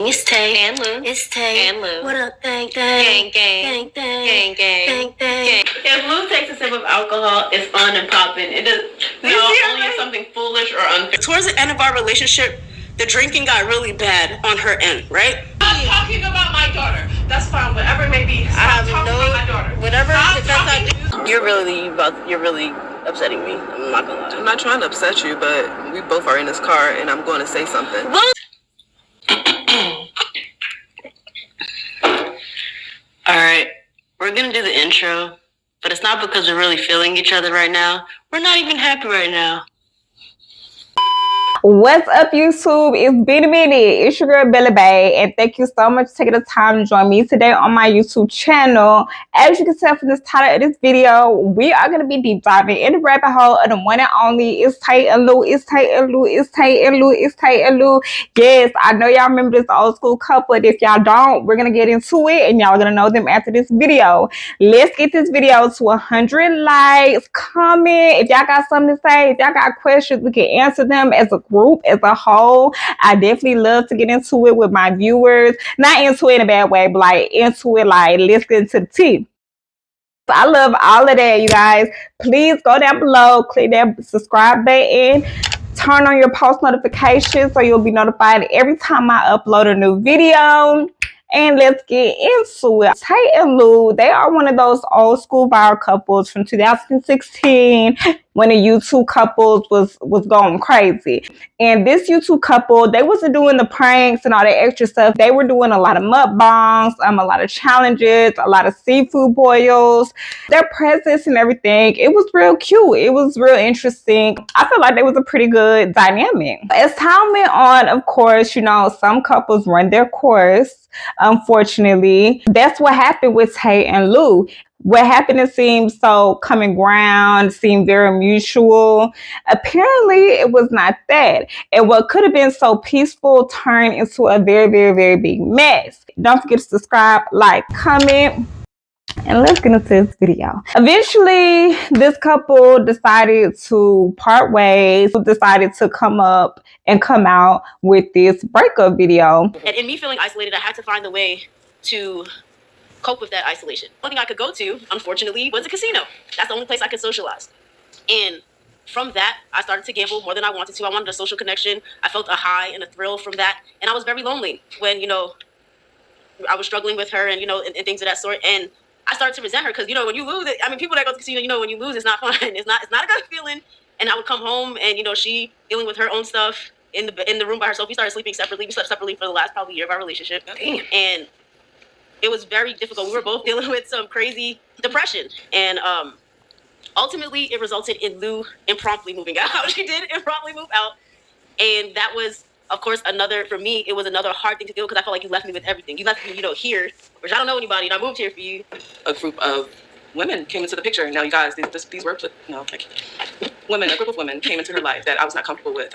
It's Tay and Lou. It's Tay and Lou. What up, gang? Gang, gang. Gang, gang. If Lou takes a sip of alcohol, it's on and popping. It does only if something foolish or unfair. Towards the end of our relationship, the drinking got really bad on her end, right? I'm talking about my daughter. That's fine, whatever it may be. Stop talking about my daughter. Whatever Stop defense I talking. do. You're really upsetting me. I'm not gonna lie. I'm not trying to upset you, but we both are in this car, and I'm going to say something. Alright, we're gonna do the intro, but it's not because we're really feeling each other right now. We're not even happy right now. What's up, YouTube? It's been a minute. It's your girl Billy Bay, and thank you so much for taking the time to join me today on my YouTube channel. As you can tell from this title of this video, we are going to be deep diving in the rabbit hole of the one and only It's TAE and Lou. It's TAE and Lou. It's TAE and Lou. It's TAE and Lou. Yes, I know y'all remember this old school couple, but if y'all don't, we're going to get into it, and y'all are going to know them after this video. Let's get this video to 100 likes. Comment if y'all got something to say. If y'all got questions, we can answer them as a group, as a whole. I definitely love to get into it with my viewers. Not into it in a bad way, but like into it, like let's get into the tea. I love all of that, you guys. Please go down below, click that subscribe button, turn on your post notifications so you'll be notified every time I upload a new video. And let's get into it. TAE and Lou, they are one of those old school viral couples from 2016 when the YouTube couples was going crazy. And this YouTube couple, they wasn't doing the pranks and all that extra stuff. They were doing a lot of mukbangs, a lot of challenges, a lot of seafood boils. Their presence and everything, it was real cute. It was real interesting. I feel like they was a pretty good dynamic. As time went on, of course, you know, some couples run their course. Unfortunately, that's what happened with TAE and Lou. What happened, it seemed so common ground, seemed very mutual. Apparently, it was not that. And what could have been so peaceful turned into a very, very, very big mess. Don't forget to subscribe, like, comment, and let's get into this video. Eventually, this couple decided to part ways, decided to come out with this breakup video. And in me feeling isolated, I had to find a way to cope with that isolation. One thing I could go to, unfortunately, was a casino. That's the only place I could socialize. And from that, I started to gamble more than I wanted to. I wanted a social connection. I felt a high and a thrill from that. And I was very lonely when, you know, I was struggling with her and, you know, and things of that sort. And I started to resent her because, you know, when you lose it, I mean, people that go to the casino, you know, when you lose, it's not fun. It's not a good feeling. And I would come home and, you know, she dealing with her own stuff in the room by herself. We started sleeping separately. We slept separately for the last probably year of our relationship. Damn. And it was very difficult. We were both dealing with some crazy depression. And ultimately, it resulted in Lou impromptly moving out. She did impromptly move out. And that was, of course, for me, it was another hard thing to deal with because I felt like you left me with everything. You left me, you know, here, which I don't know anybody, and I moved here for you. A group of women came into the picture. Now, you guys, these words with, you know, like women, a group of women came into her life that I was not comfortable with,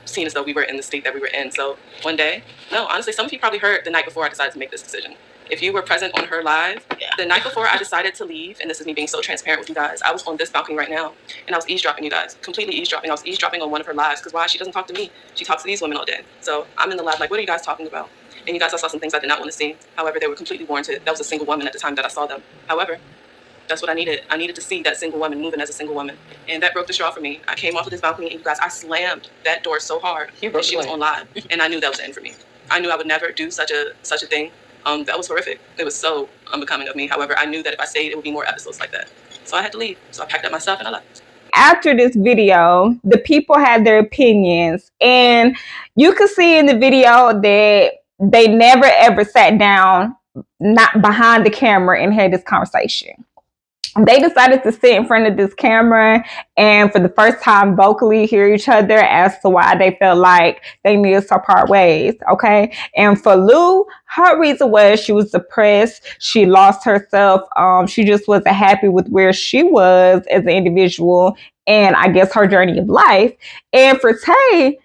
seeing as though we were in the state that we were in. So one day, no, honestly, some of you probably heard the night before I decided to make this decision. If you were present on her live, the night before I decided to leave, and this is me being so transparent with you guys, I was on this balcony right now, and I was eavesdropping, you guys, completely eavesdropping. I was eavesdropping on one of her lives, because why? She doesn't talk to me. She talks to these women all day. So I'm in the live like, what are you guys talking about? And you guys, I saw some things I did not want to see. However, they were completely warranted. That was a single woman at the time that I saw them. However, that's what I needed. I needed to see that single woman moving as a single woman. And that broke the straw for me. I came off of this balcony, and you guys, I slammed that door so hard that she was on live. And I knew that was the end for me. I knew I would never do such a thing. That was horrific. It was so unbecoming of me. However, I knew that if I stayed, it would be more episodes like that. So I had to leave. So I packed up my stuff and I left. After this video, the people had their opinions, and you could see in the video that they never ever sat down, not behind the camera, and had this conversation. They decided to sit in front of this camera and for the first time vocally hear each other as to why they felt like they needed to part ways, okay? And for Lou, her reason was she was depressed. She lost herself. She just wasn't happy with where she was as an individual and I guess her journey of life. And for TAE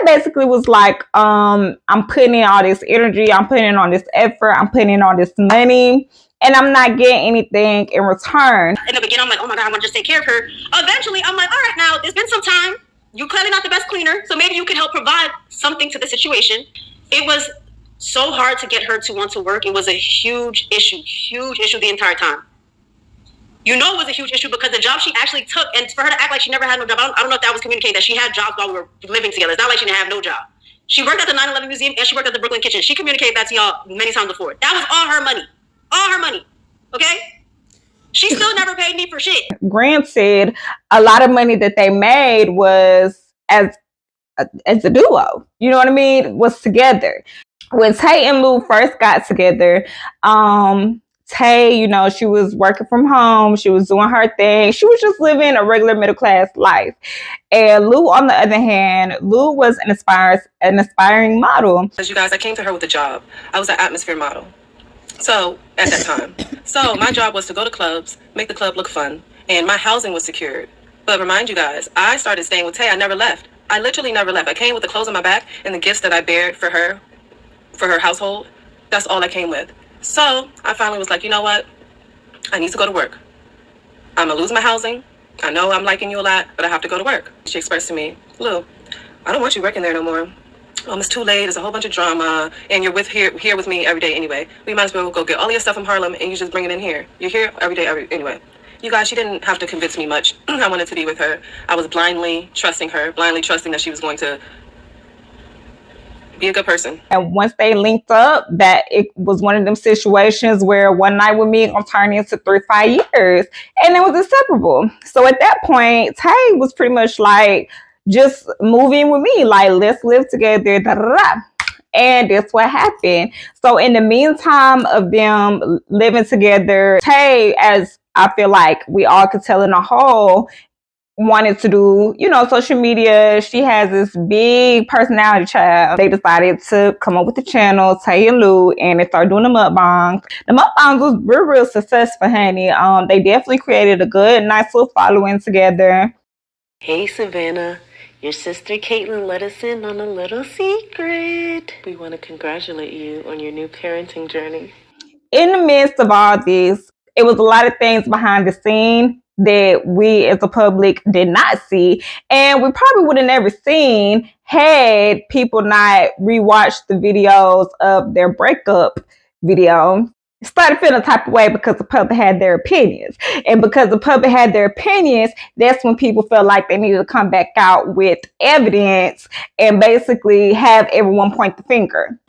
basically was like, I'm putting in all this energy, I'm putting in all this effort, I'm putting in all this money, and I'm not getting anything in return. In the beginning, I'm like, oh my God, I want to just take care of her. Eventually, I'm like, all right, now, there's been some time. You're clearly not the best cleaner, so maybe you can help provide something to the situation. It was so hard to get her to want to work. It was a huge issue the entire time. You know it was a huge issue because the job she actually took, and for her to act like she never had no job, I don't know if that was communicated, that she had jobs while we were living together. It's not like she didn't have no job. She worked at the 9/11 Museum and she worked at the Brooklyn Kitchen. She communicated that to y'all many times before. That was all her money. All her money. Okay? She still never paid me for shit. Granted, a lot of money that they made was as a duo. You know what I mean? Was together. When Tay and Lou first got together, Tay, you know, she was working from home. She was doing her thing. She was just living a regular middle class life. And Lou, on the other hand, Lou was an aspiring model. As you guys, I came to her with a job. I was an atmosphere model. So at that time, so my job was to go to clubs, make the club look fun, and my housing was secured. But remind you guys, I started staying with Tay. I never left. I literally never left. I came with the clothes on my back and the gifts that I bared for her household. That's all I came with. So I finally was like, you know what? I need to go to work. I'm gonna lose my housing. I know I'm liking you a lot, but I have to go to work. She expressed to me, Lou, I don't want you working there no more. It's too late. There's a whole bunch of drama, and you're here with me every day anyway. We might as well go get all your stuff from Harlem, and you just bring it in here. You're here every day, anyway. You guys, she didn't have to convince me much. I wanted to be with her. I was blindly trusting her, blindly trusting that she was going to be a good person. And once they linked up, that it was one of them situations where one night with me gonna turn into 3-5 years, and it was inseparable. So at that point, Tay was pretty much like, just move in with me, like, let's live together, da, da, da. And that's what happened. So in the meantime of them living together, Tay, as I feel like we all could tell in a whole, wanted to do, you know, social media. She has this big personality, child. They decided to come up with the channel, Tay and Lou, and they started doing the mukbangs. The mukbangs was real successful, honey. They definitely created a good, nice little following together. Hey, Savannah. Your sister Caitlin let us in on a little secret. We want to congratulate you on your new parenting journey. In the midst of all this, it was a lot of things behind the scene that we as a public did not see, and we probably would have never seen had people not rewatched the videos of their breakup video. Started feeling the type of way because the public had their opinions. And because the public had their opinions, that's when people felt like they needed to come back out with evidence and basically have everyone point the finger.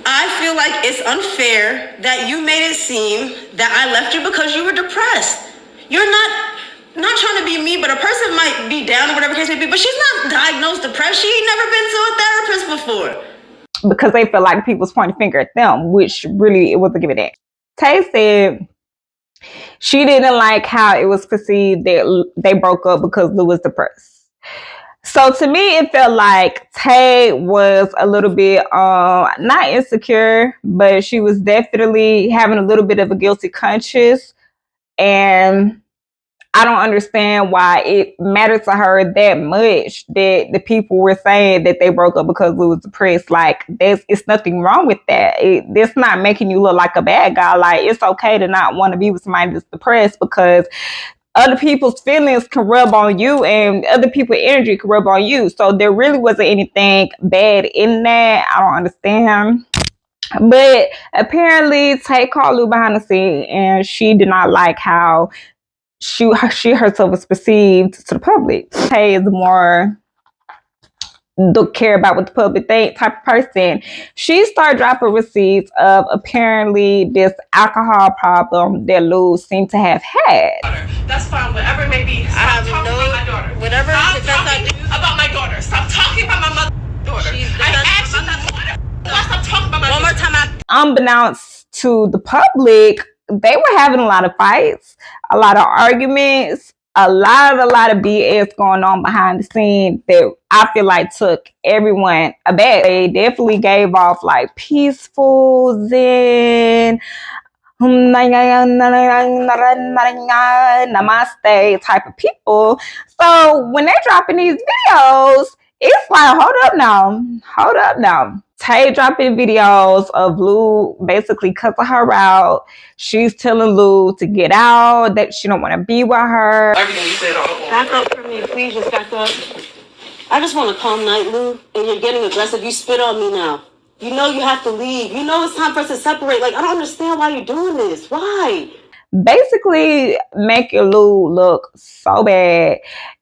I feel like it's unfair that you made it seem that I left you because you were depressed. You're not trying to be mean, but a person might be down or whatever case may be, but she's not diagnosed depressed. She ain't never been to a therapist before. Because they felt like people was pointing a finger at them, which really it wasn't giving that. Tay said she didn't like how it was perceived that they broke up because Lou was depressed. So to me, it felt like Tay was a little bit not insecure, but she was definitely having a little bit of a guilty conscience. And I don't understand why it mattered to her that much that the people were saying that they broke up because Lou was depressed. Like, it's nothing wrong with that. That's not making you look like a bad guy. Like, it's okay to not want to be with somebody that's depressed because other people's feelings can rub on you and other people's energy can rub on you. So there really wasn't anything bad in that. I don't understand. But apparently Tay called Lou behind the scene and she did not like how she herself was perceived to the public. Tay is more don't care about what the public think type of person. She started dropping receipts of apparently this alcohol problem that Lou seemed to have had. That's fine, whatever it may be. I have Stop talking about my daughter. whatever Stop defense I talking about my daughter. Stop talking about my daughter. I asked you why stop talking about my daughter. One more time. Unbeknownst to the public, they were having a lot of fights, a lot of arguments, a lot of BS going on behind the scenes that I feel like took everyone aback. They definitely gave off like peaceful zen, namaste type of people. So when they're dropping these videos, it's like, hold up now. Tay dropping videos of Lou basically cussing her out. She's telling Lou to get out, that she don't want to be with her. Everything you said all over. Back up for me, please. Just back up. I just want a calm night, Lou. And you're getting aggressive. You spit on me now. You know you have to leave. You know it's time for us to separate. Like, I don't understand why you're doing this. Why? Basically making Lou look so bad.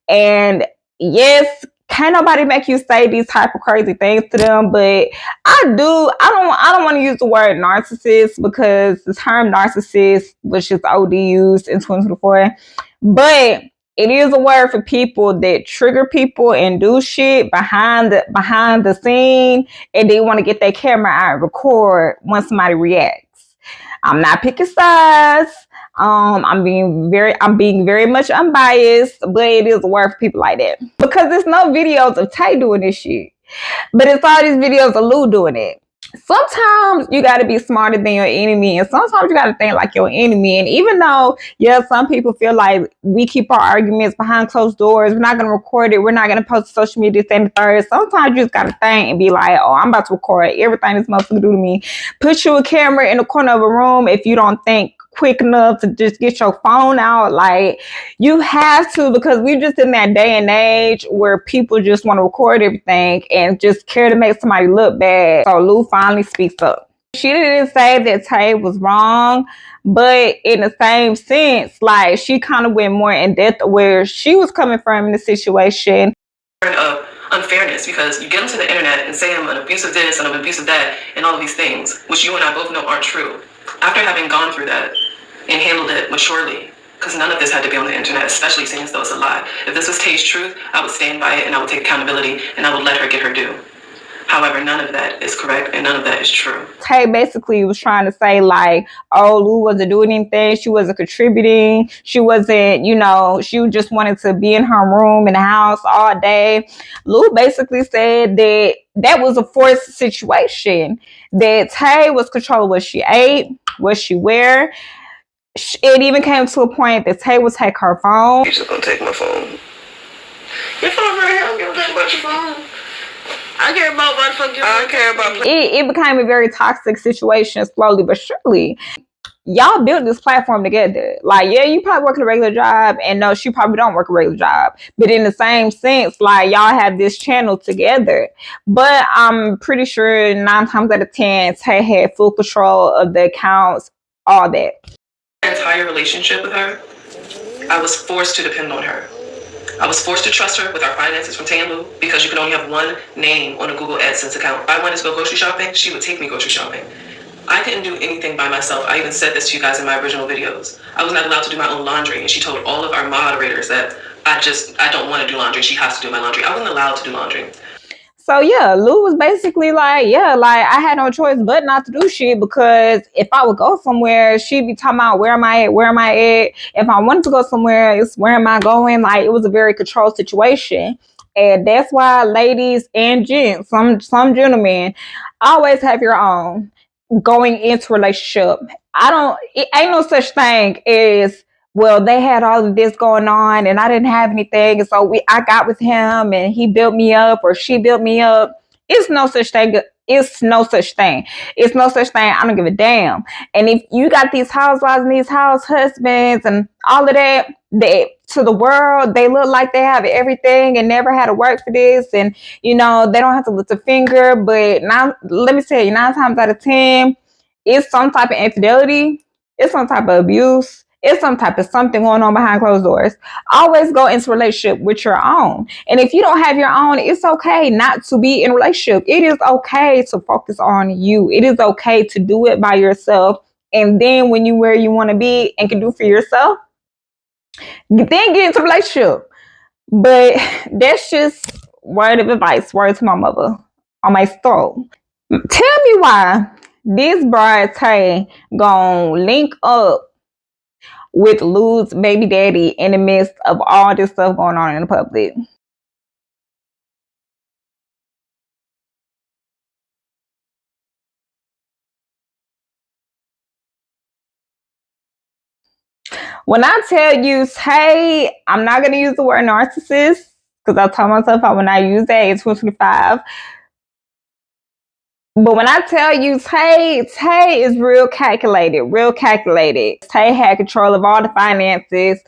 And yes, can't nobody make you say these type of crazy things to them, but I don't want to use the word narcissist because the term narcissist was just OD used in 2024. But it is a word for people that trigger people and do shit behind the scene, and they want to get their camera out and record when somebody reacts. I'm not picking sides. I'm being very much unbiased, but it is a word for people like that. Because there's no videos of Tay doing this shit. But it's all these videos of Lou doing it. Sometimes you got to be smarter than your enemy, and sometimes you got to think like your enemy. And even though, yeah, some people feel like we keep our arguments behind closed doors, we're not going to record it, we're not going to post to social media, this and the third. Sometimes you just got to think and be like, oh, I'm about to record everything this motherfucker do to me. Put you a camera in the corner of a room if you don't think quick enough to just get your phone out. Like, you have to, because we're just in that day and age where people just want to record everything and just care to make somebody look bad. So Lou finally speaks up. She didn't say that Tay was wrong, but in the same sense, like, she kind of went more in depth where she was coming from in the situation. Of unfairness, because you get onto the internet and say I'm an abuse of this and I'm an abuse of that and all of these things, which you and I both know aren't true. After having gone through that and handled it maturely, because none of this had to be on the internet, especially seeing as though it's a lie. If this was Tay's truth, I would stand by it and I would take accountability and I would let her get her due. However, none of that is correct and none of that is true. Tay basically was trying to say, like, oh, Lou wasn't doing anything. She wasn't contributing. She wasn't, she just wanted to be in her room in the house all day. Lou basically said that was a forced situation, that Tay was controlling what she ate, what she wear. It even came to a point that Tay would take her phone. You're just gonna take my phone. Your phone right here. I don't give a damn about your phone. I care about motherfucking. I care about. It became a very toxic situation slowly but surely. Y'all built this platform together. Like, yeah, you probably work a regular job, and no, she probably don't work a regular job. But in the same sense, like, y'all have this channel together. But I'm pretty sure 9 times out of 10, Tay had full control of the accounts, all that. Entire relationship with her, I was forced to depend on her. I was forced to trust her with our finances from Tay and Lou, because you can only have one name on a Google AdSense account. If I wanted to go grocery shopping, she would take me grocery shopping. I couldn't do anything by myself. I even said this to you guys in my original videos. I was not allowed to do my own laundry, and she told all of our moderators that I don't want to do laundry. She has to do my laundry. I wasn't allowed to do laundry. So yeah, Lou was basically like, yeah, like, I had no choice but not to do shit, because if I would go somewhere, she'd be talking about where am I at, where am I at. If I wanted to go somewhere, it's where am I going? Like, it was a very controlled situation. And that's why ladies and gents, some gentlemen, always have your own going into a relationship. It ain't no such thing as, well, they had all of this going on and I didn't have anything, and so I got with him and he built me up or she built me up. It's no such thing. It's no such thing. It's no such thing. I don't give a damn. And if you got these housewives and these house husbands and all of that, to the world, they look like they have everything and never had to work for this, and they don't have to lift a finger. But now, let me tell you, 9 times out of 10, it's some type of infidelity. It's some type of abuse. It's some type of something going on behind closed doors. Always go into a relationship with your own. And if you don't have your own, it's okay not to be in a relationship. It is okay to focus on you. It is okay to do it by yourself. And then when you where you want to be and can do for yourself, then get into a relationship. But that's just word of advice, word to my mother on my soul. Tell me why this bride Tay gonna link up with Lou's baby daddy in the midst of all this stuff going on in the public. When I tell you, Tay, I'm not going to use the word narcissist, because I told myself I would not use that in 2025. But when I tell you, Tay is real calculated, real calculated. Tay had control of all the finances,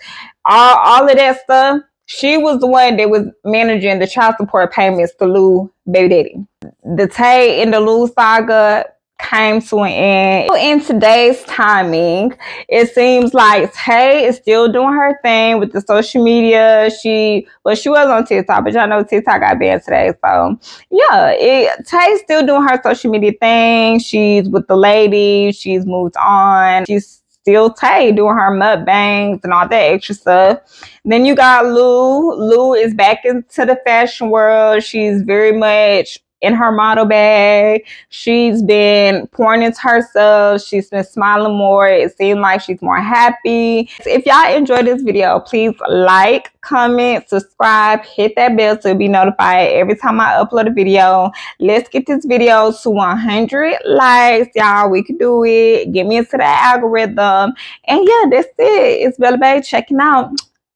all of that stuff. She was the one that was managing the child support payments to Lou baby daddy. The TAE and the Lou saga came to an end. In today's timing, it seems like TAE is still doing her thing with the social media. She was on TikTok, but y'all know TikTok got banned today. So yeah, TAE's still doing her social media thing. She's with the lady. She's moved on. She's still TAE doing her mukbangs and all that extra stuff. Then you got Lou. Lou is back into the fashion world. She's very much in her model bag. She's been pouring into herself. She's been smiling more. It seems like she's more happy. If y'all enjoyed this video, please like, comment, subscribe, hit that bell to be notified every time I upload a video. Let's get this video to 100 likes, y'all. We can do it. Get me into the algorithm. And yeah, that's it. It's Bella Bae checking out.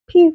Peace.